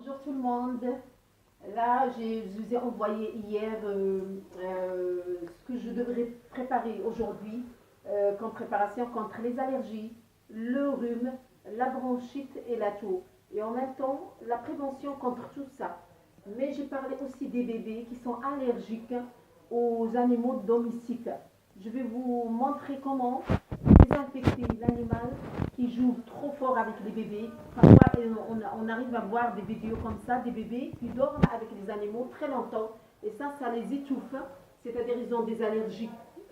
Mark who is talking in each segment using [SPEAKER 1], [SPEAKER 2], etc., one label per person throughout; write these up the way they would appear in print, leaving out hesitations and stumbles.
[SPEAKER 1] Bonjour tout le monde. Là, je vous ai envoyé hier ce que je devrais préparer aujourd'hui comme préparation contre les allergies, le rhume, la bronchite et la toux. Et en même temps, la prévention contre tout ça. Mais j'ai parlé aussi des bébés qui sont allergiques aux animaux domestiques. Je vais vous montrer comment désinfecter l'animal qui joue trop fort avec les bébés. Parfois, on arrive à voir des vidéos comme ça, des bébés qui dorment avec les animaux très longtemps. Et ça les étouffe. C'est-à-dire ils ont des allergies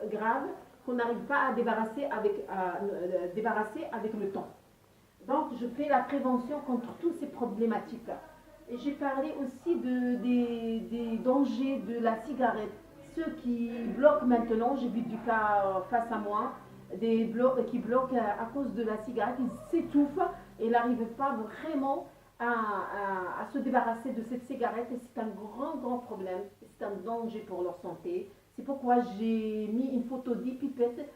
[SPEAKER 1] graves qu'on n'arrive pas à débarrasser avec le temps. Donc, je fais la prévention contre toutes ces problématiques. Et j'ai parlé aussi des dangers de la cigarette. Ceux qui bloquent maintenant, j'ai vu du cas face à moi, qui bloquent à cause de la cigarette, ils s'étouffent et ils n'arrivent pas vraiment à se débarrasser de cette cigarette. Et c'est un grand problème, c'est un danger pour leur santé. C'est pourquoi j'ai mis une photo d'épipette,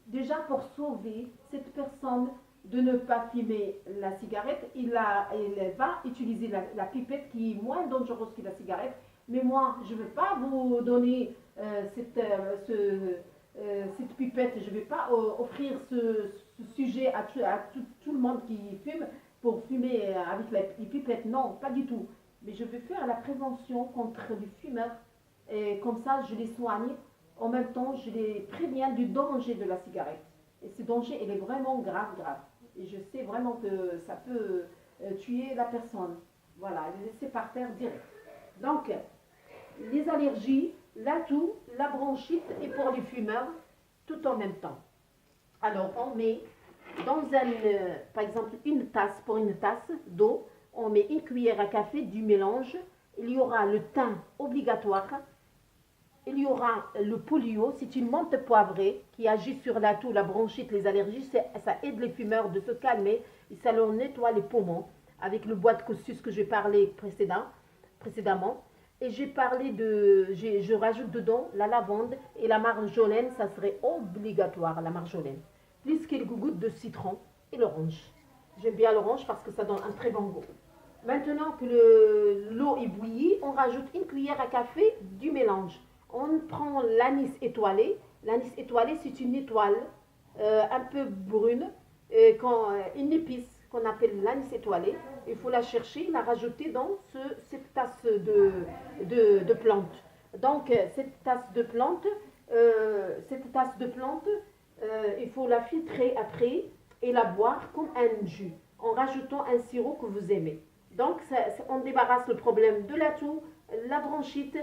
[SPEAKER 1] déjà pour sauver cette personne de ne pas fumer la cigarette. Il va utiliser la pipette qui est moins dangereuse que la cigarette. Mais moi, je ne veux pas vous donner cette pipette. Je ne vais pas offrir ce sujet à tout le monde qui fume pour fumer avec les pipettes. Non, pas du tout. Mais je veux faire la prévention contre les fumeurs. Et comme ça, je les soigne. En même temps, je les préviens du danger de la cigarette. Et ce danger, il est vraiment grave. Et je sais vraiment que ça peut tuer la personne. Voilà, les laisser par terre direct. Donc, les allergies, la toux, la bronchite et pour les fumeurs, tout en même temps. Alors, on met dans par exemple, pour une tasse d'eau, on met une cuillère à café du mélange. Il y aura le thym obligatoire. Il y aura le polio, c'est une menthe poivrée qui agit sur la toux, la bronchite, les allergies. Ça aide les fumeurs de se calmer et ça leur nettoie les poumons avec le bois de cossus que j'ai parlé précédemment. Et je rajoute dedans la lavande et la marjolaine, ça serait obligatoire, la marjolaine. Plus quelques gouttes de citron et l'orange. J'aime bien l'orange parce que ça donne un très bon goût. Maintenant que l'eau est bouillie, on rajoute une cuillère à café du mélange. On prend l'anis étoilé. L'anis étoilé, c'est une étoile un peu brune, une épice qu'on appelle l'anis étoilé. Il faut la chercher, la rajouter dans cette tasse de plante. Donc, cette tasse de plante, il faut la filtrer après et la boire comme un jus, en rajoutant un sirop que vous aimez. Donc, on débarrasse le problème de la toux, la bronchite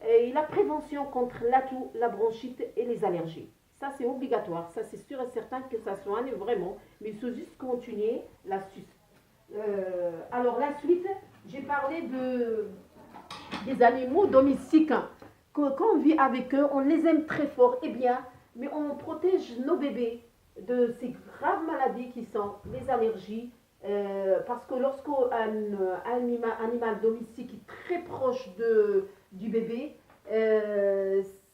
[SPEAKER 1] et la prévention contre la toux, la bronchite et les allergies. Ça, c'est obligatoire. Ça, c'est sûr et certain que ça soigne vraiment. Mais il faut juste continuer l'astuce. Alors, la suite, j'ai parlé des animaux domestiques. Quand on vit avec eux, on les aime très fort et bien, mais on protège nos bébés de ces graves maladies qui sont les allergies. Parce que lorsqu'un animal domestique est très proche du bébé,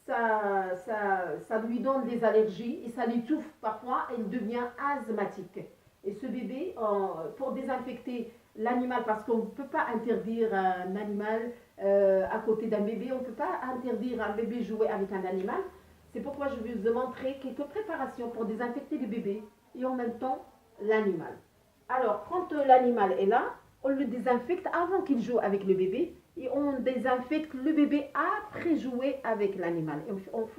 [SPEAKER 1] ça lui donne des allergies et ça l'étouffe parfois et il devient asthmatique. Et ce bébé, pour désinfecter l'animal, parce qu'on ne peut pas interdire un animal à côté d'un bébé, on ne peut pas interdire un bébé jouer avec un animal. C'est pourquoi je vais vous montrer quelques préparations pour désinfecter le bébé et en même temps l'animal. Alors, quand l'animal est là, on le désinfecte avant qu'il joue avec le bébé et on désinfecte le bébé après jouer avec l'animal.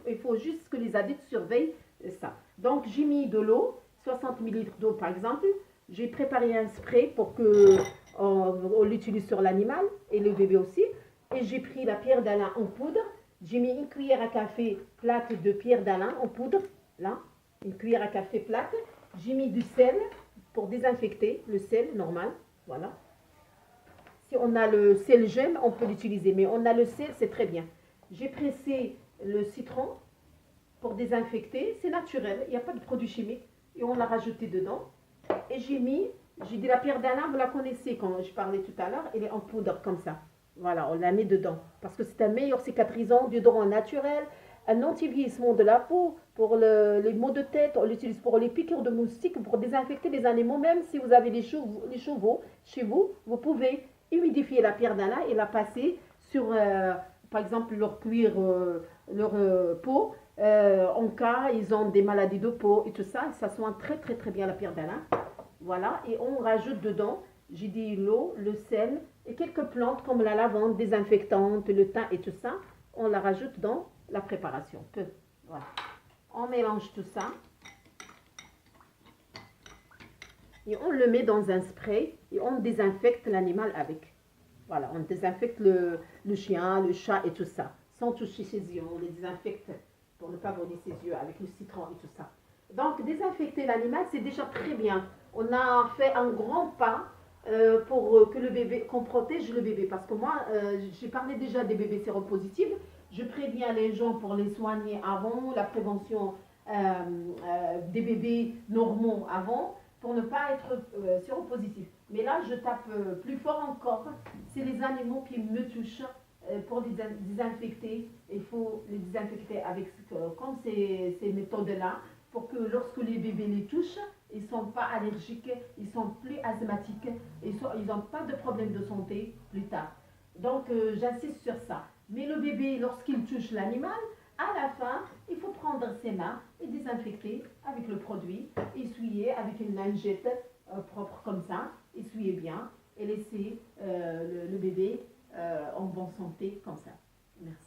[SPEAKER 1] Il faut juste que les adultes surveillent ça. Donc, j'ai mis de l'eau, 60 ml d'eau par exemple. J'ai préparé un spray pour qu'on l'utilise sur l'animal et le bébé aussi. Et j'ai pris la pierre d'Alain en poudre. J'ai mis une cuillère à café plate de pierre d'Alain en poudre. Là, une cuillère à café plate. J'ai mis du sel pour désinfecter, le sel normal, voilà. Si on a le sel gemme, on peut l'utiliser, mais on a le sel, c'est très bien. J'ai pressé le citron pour désinfecter, c'est naturel, il n'y a pas de produit chimique, et on l'a rajouté dedans. Et j'ai dit la pierre d'Alain, vous la connaissez quand je parlais tout à l'heure, elle est en poudre comme ça. Voilà, on la met dedans, parce que c'est un meilleur cicatrisant, déodorant naturel, un anti-vieillissement de la peau, pour les maux de tête, on l'utilise pour les piqûres de moustiques, pour désinfecter les animaux. Même si vous avez les chevaux chez vous, vous pouvez humidifier la pierre d'Alain et la passer sur, par exemple, leur cuir, leur peau. En cas, ils ont des maladies de peau et tout ça, ça soigne très très très bien la pierre d'Alain. Voilà, et on rajoute dedans, j'ai dit l'eau, le sel et quelques plantes comme la lavande désinfectante, le thym et tout ça. On la rajoute dans la préparation. Peu. Voilà. On mélange tout ça et on le met dans un spray et on désinfecte l'animal avec. Voilà, on désinfecte le chien, le chat et tout ça, sans toucher ses yeux. On les désinfecte pour ne pas brûler ses yeux avec le citron et tout ça. Donc, désinfecter l'animal, c'est déjà très bien. On a fait un grand pas pour que le bébé, qu'on protège le bébé. Parce que moi, j'ai parlé déjà des bébés séropositifs. Je préviens les gens pour les soigner avant, la prévention des bébés normaux avant, pour ne pas être séropositif. Mais là, je tape plus fort encore. C'est les animaux qui me touchent pour les désinfecter. Il faut les désinfecter avec comme ces méthodes-là pour que lorsque les bébés les touchent, ils ne sont pas allergiques, ils sont plus asthmatiques, ils n'ont pas de problème de santé plus tard. Donc, j'insiste sur ça. Mais le bébé, lorsqu'il touche l'animal, à la fin, il faut prendre ses mains et désinfecter avec le produit, essuyer avec une lingette propre comme ça, essuyer bien et laisser le bébé en bonne santé comme ça. Merci.